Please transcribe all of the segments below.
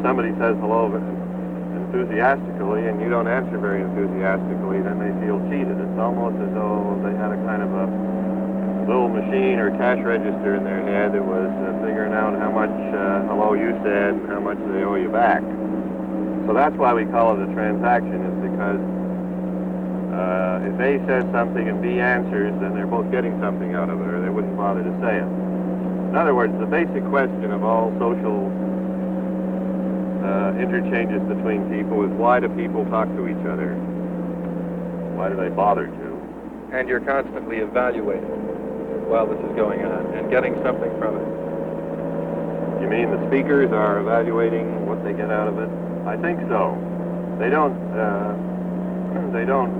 somebody says hello enthusiastically and you don't answer very enthusiastically, then they feel cheated. It's almost as though they had a kind of a little machine or cash register in their head that was figuring out how much hello you said and how much they owe you back. So that's why we call it a transaction, is because if A says something and B answers, then they're both getting something out of it, or they wouldn't bother to say it. In other words, the basic question of all social interchanges between people is, why do people talk to each other? Why do they bother to? And you're constantly evaluating while this is going on and getting something from it. You mean the speakers are evaluating what they get out of it? I think so. They don't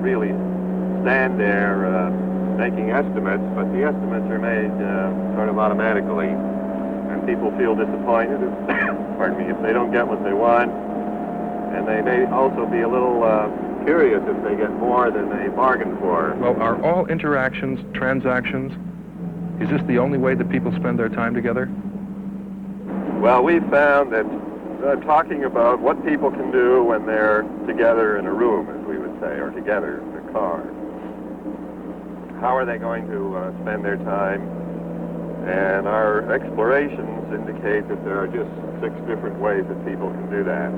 really stand there making estimates, but the estimates are made sort of automatically, and people feel disappointed if, pardon me, if they don't get what they want, and they may also be a little curious if they get more than they bargained for. Well, are all interactions transactions? Is this the only way that people spend their time together? Well, we've found that talking about what people can do when they're together in a room, as we would say, or together in a car. How are they going to spend their time? And our explorations indicate that there are just 6 different ways that people can do that.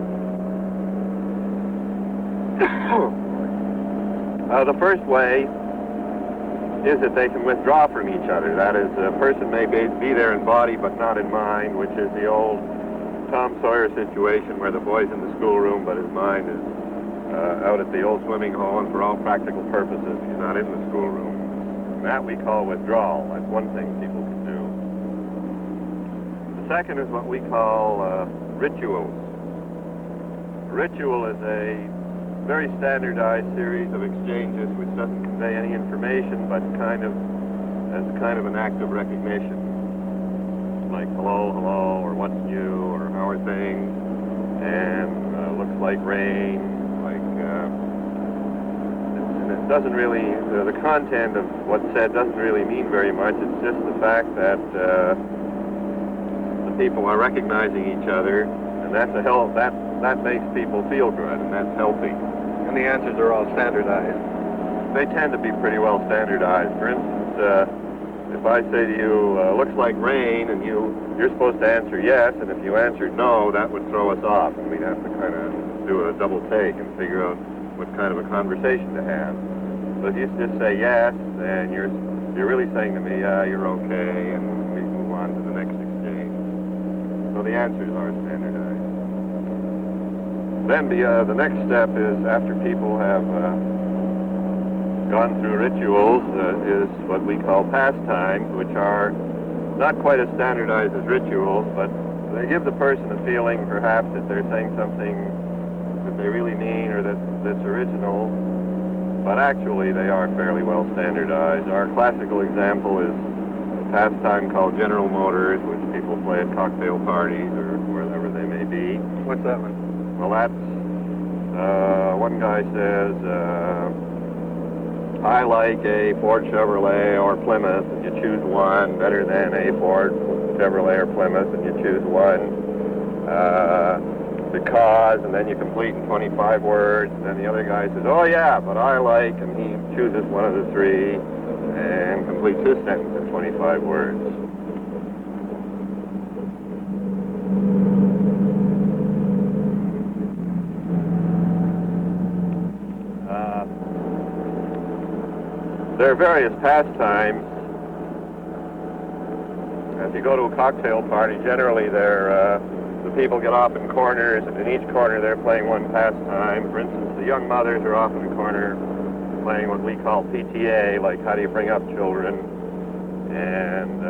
The first way is that they can withdraw from each other. That is, a person may be there in body but not in mind, which is the old Tom Sawyer situation where the boy's in the schoolroom but his mind is out at the old swimming hole, and for all practical purposes he's not in the schoolroom. And that we call withdrawal. That's one thing people can do. The second is what we call rituals. Ritual is a very standardized series of exchanges which doesn't convey any information, but kind of as kind of an act of recognition, like hello, hello, or what's new, or how are things, and looks like rain, like, and it doesn't really, the content of what's said doesn't really mean very much. It's just the fact that the people are recognizing each other, and that's that makes people feel good, and that's healthy. And the answers are all standardized. They tend to be pretty well standardized. For instance, if I say to you, looks like rain, and you're supposed to answer yes, and if you answered no, that would throw us off, and we'd have to kind of do a double take and figure out what kind of a conversation to have. So if you just say yes, then you're really saying to me, yeah, you're okay, and we move on to the next exchange. So the answers are standardized. Then the next step is, after people have gone through rituals, is what we call pastimes, which are not quite as standardized as rituals, but they give the person a feeling, perhaps, that they're saying something that they really mean or that's original, but actually they are fairly well standardized. Our classical example is a pastime called General Motors, which people play at cocktail parties or wherever they may be. What's that one? Well, that's, one guy says, I like a Ford Chevrolet or Plymouth, and you choose one, better than a Ford Chevrolet or Plymouth, and you choose one, because, and then you complete in 25 words, and then the other guy says, oh yeah, but I like, and he chooses one of the 3, and completes his sentence in 25 words. There are various pastimes. If you go to a cocktail party, generally the people get off in corners, and in each corner they're playing one pastime. For instance, the young mothers are off in the corner playing what we call PTA, like how do you bring up children. And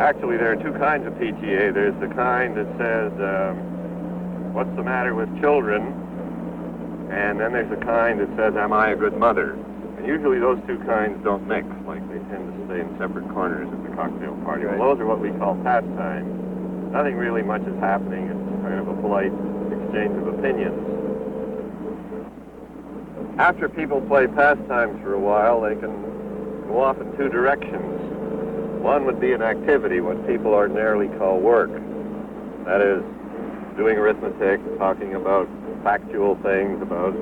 actually there are 2 kinds of PTA. There's the kind that says, what's the matter with children? And then there's the kind that says, am I a good mother? And usually those 2 kinds don't mix, like they tend to stay in separate corners at the cocktail party. Right. Well, those are what we call pastimes. Nothing really much is happening. It's kind of a polite exchange of opinions. After people play pastimes for a while, they can go off in 2 directions. One would be an activity, what people ordinarily call work. That is, doing arithmetic, talking about factual things, about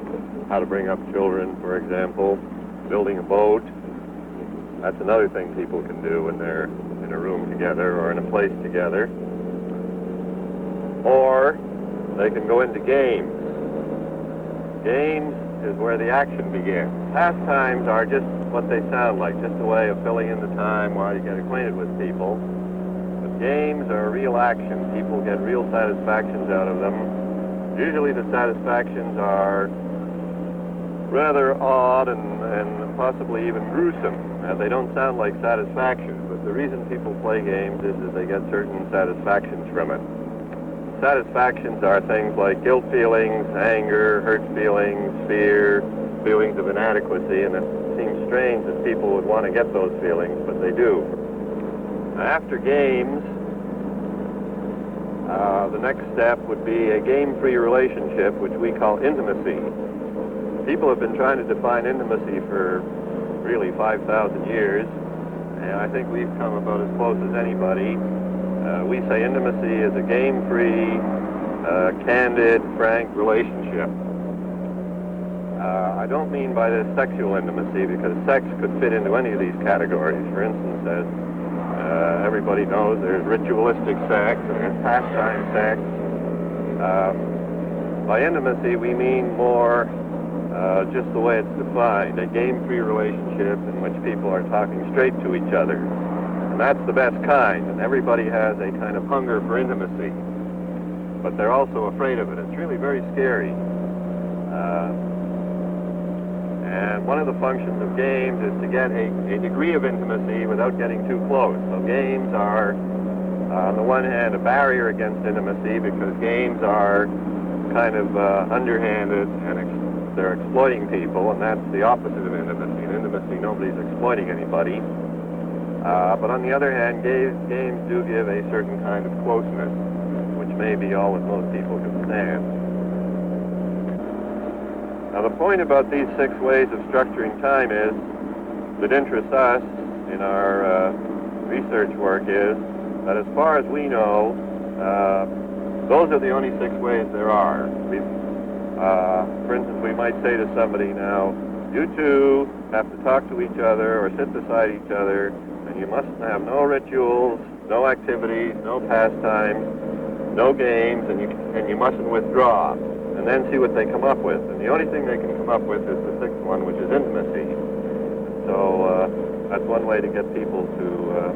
how to bring up children, for example, building a boat. That's another thing people can do when they're in a room together or in a place together. Or they can go into games. Games is where the action begins. Pastimes are just what they sound like, just a way of filling in the time while you get acquainted with people. But games are real action. People get real satisfactions out of them. Usually the satisfactions are rather odd and possibly even gruesome. They don't sound like satisfactions, but the reason people play games is that they get certain satisfactions from it. Satisfactions are things like guilt feelings, anger, hurt feelings, fear, feelings of inadequacy, and it seems strange that people would want to get those feelings, but they do. After games, the next step would be a game-free relationship, which we call intimacy. People have been trying to define intimacy for really 5,000 years, and I think we've come about as close as anybody. We say intimacy is a game-free, candid, frank relationship. I don't mean by this sexual intimacy, because sex could fit into any of these categories. For instance, as everybody knows, there's ritualistic sex and there's pastime sex. By intimacy, we mean more just the way it's defined, a game-free relationship in which people are talking straight to each other. And that's the best kind, and everybody has a kind of hunger for intimacy. But they're also afraid of it. It's really very scary. And one of the functions of games is to get a degree of intimacy without getting too close. So games are, on the one hand, a barrier against intimacy, because games are kind of underhanded and they're exploiting people, and that's the opposite of intimacy. In intimacy, nobody's exploiting anybody. But on the other hand, games do give a certain kind of closeness, which may be all that most people can stand. Now, the point about these 6 ways of structuring time is, that interests us in our research work, is that as far as we know, those are the only 6 ways there are. For instance, we might say to somebody now, you two have to talk to each other or sit beside each other, and you must have no rituals, no activities, no pastimes, no games, and you mustn't withdraw. And then see what they come up with. And the only thing they can come up with is the 6th one, which is intimacy. So that's one way to get people to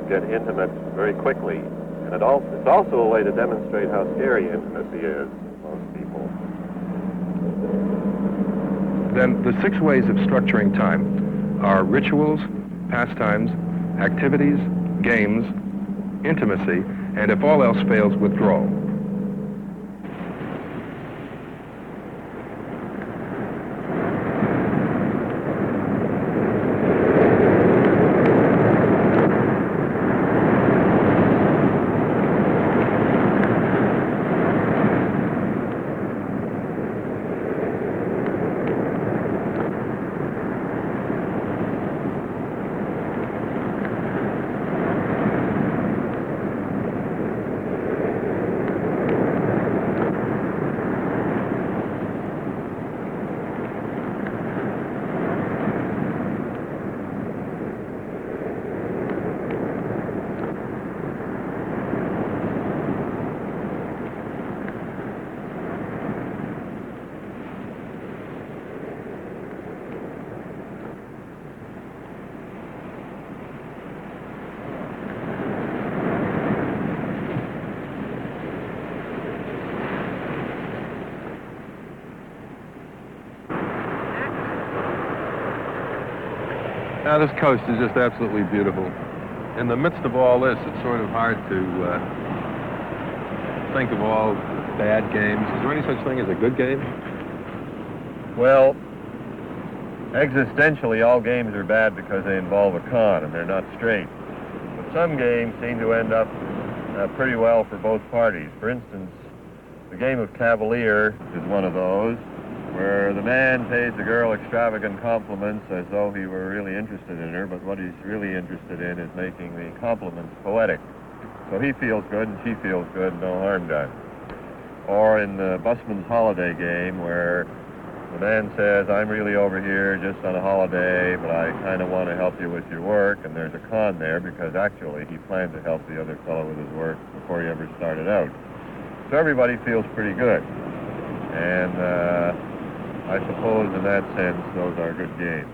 get intimate very quickly. And it's also a way to demonstrate how scary intimacy is to most people. Then the 6 ways of structuring time are rituals, pastimes, activities, games, intimacy, and if all else fails, withdrawal. Now, this coast is just absolutely beautiful. In the midst of all this, it's sort of hard to think of all bad games. Is there any such thing as a good game? Well, existentially, all games are bad because they involve a con and they're not straight. But some games seem to end up pretty well for both parties. For instance, the game of Cavalier is one of those, where the man pays the girl extravagant compliments as though he were really interested in her, but what he's really interested in is making the compliments poetic. So he feels good and she feels good, no harm done. Or in the busman's holiday game, where the man says, I'm really over here just on a holiday, but I kind of want to help you with your work, and there's a con there because actually he planned to help the other fellow with his work before he ever started out. So everybody feels pretty good. And I suppose in that sense, those are good games.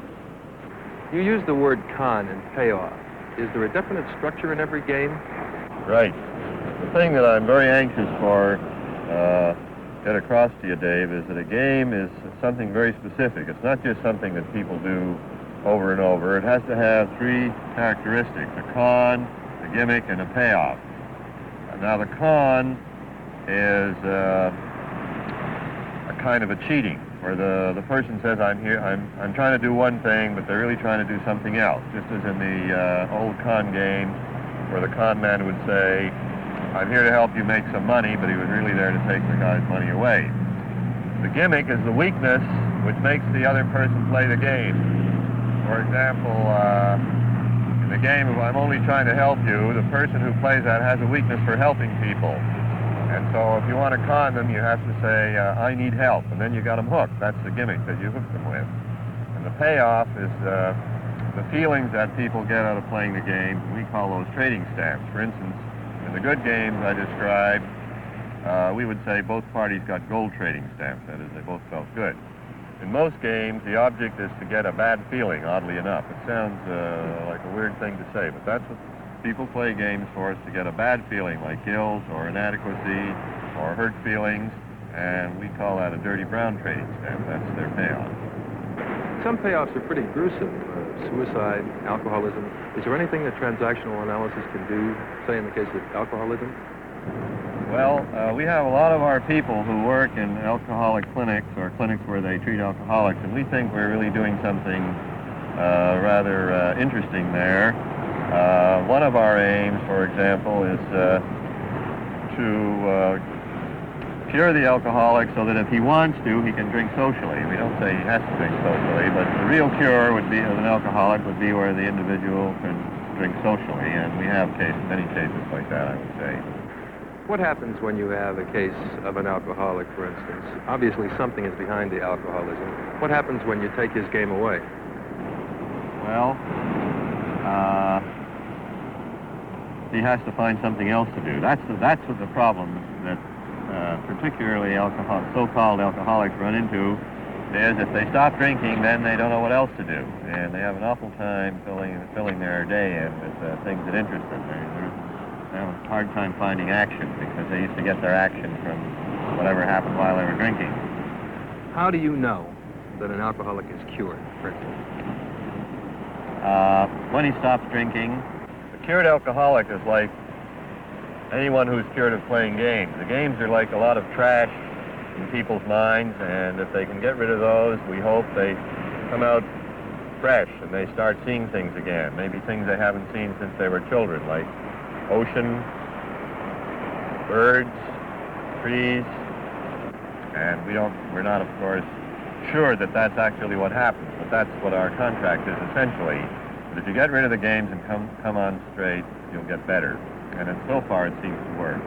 You use the word con and payoff. Is there a definite structure in every game? Right. The thing that I'm very anxious for get across to you, Dave, is that a game is something very specific. It's not just something that people do over and over. It has to have three characteristics: a con, a gimmick, and a payoff. Now, the con is a kind of a cheating, where the person says, I'm trying to do one thing, but they're really trying to do something else. Just as in the old con game, where the con man would say, I'm here to help you make some money, but he was really there to take the guy's money away. The gimmick is the weakness which makes the other person play the game. For example, in the game of I'm only trying to help you, the person who plays that has a weakness for helping people. And so if you want to con them, you have to say, I need help, and then you got them hooked. That's the gimmick that you hook them with. And the payoff is the feelings that people get out of playing the game. We call those trading stamps. For instance, in the good games I described, we would say both parties got gold trading stamps. That is, they both felt good. In most games, the object is to get a bad feeling, oddly enough. It sounds like a weird thing to say, but that's what people play games for, is to get a bad feeling, like guilt or inadequacy or hurt feelings, and we call that a dirty brown trading stamp. That's their payoff. Some payoffs are pretty gruesome. Suicide, alcoholism. Is there anything that transactional analysis can do, say in the case of alcoholism? Well, we have a lot of our people who work in alcoholic clinics or clinics where they treat alcoholics, and we think we're really doing something rather interesting there. One of our aims, for example, is to cure the alcoholic so that if he wants to, he can drink socially. We don't say he has to drink socially, but the real cure would be, of an alcoholic, would be where the individual can drink socially, and we have many cases like that, I would say. What happens when you have a case of an alcoholic, for instance? Obviously, something is behind the alcoholism. What happens when you take his game away? Well, he has to find something else to do. That's what the problem that particularly so-called alcoholics run into is if they stop drinking, then they don't know what else to do, and they have an awful time filling their day in with things that interest them. They have a hard time finding action because they used to get their action from whatever happened while they were drinking. How do you know that an alcoholic is cured, for instance? When he stops drinking, a cured alcoholic is like anyone who's cured of playing games. The games are like a lot of trash in people's minds, and if they can get rid of those, we hope they come out fresh and they start seeing things again, maybe things they haven't seen since they were children, like ocean, birds, trees, and we're not, of course, sure that that's actually what happens, but that's what our contract is essentially. But if you get rid of the games and come on straight, you'll get better. And so far, it seems to work.